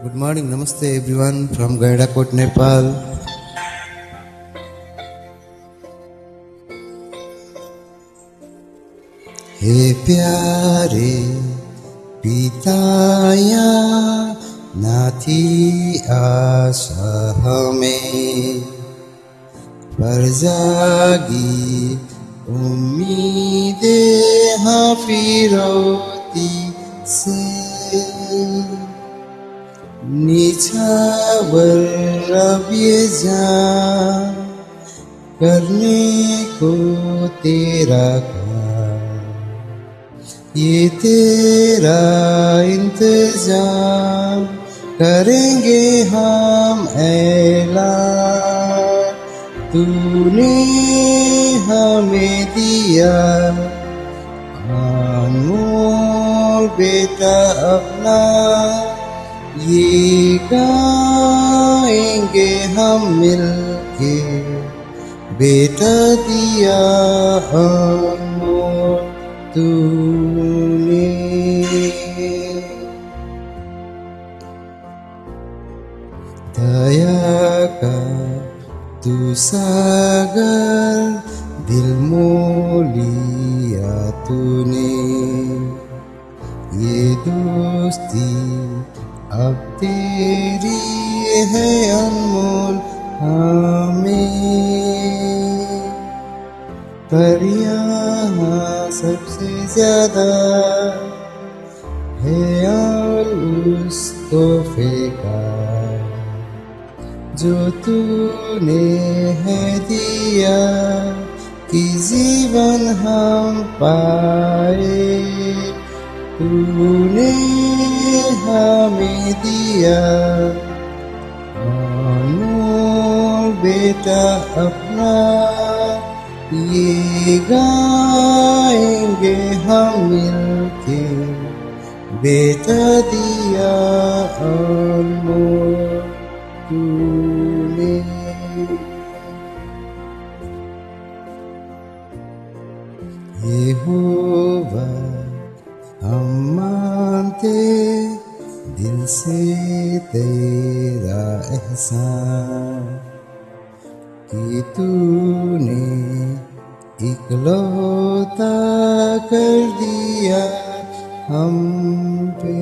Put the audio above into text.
Good morning, namaste everyone from Gaidakot, Nepal. हे प्यारे पिताया ना थी आशा हमें, पर जागी उम्मीदें हाँ फिरौती से। निछावर अब ये जान करने को तेरा काम, ये तेरा इंतजाम करेंगे हम ऐलान। तूने हमें दिया अनमोल बेटा अपना, ये गाएंगे हम मिलके, बेटा दिया अनमोल तूने। दया का तू सागर दिल मोह लिया तूने, ये दोस्ती अब तेरी है अनमोल हमें। पर यहाँ सबसे ज्यादा है और उस तोहफे का जो तूने है दिया, कि जीवन हम पाए। तूने हमें दिया अनमोल बेटा अपना, ये गाएंगे हम मिलके, बेटा दिया अनमोल तूने। यहोवा हम मानते दिल से तेरा एहसान, कि तूने इकलौता कर दिया हम पे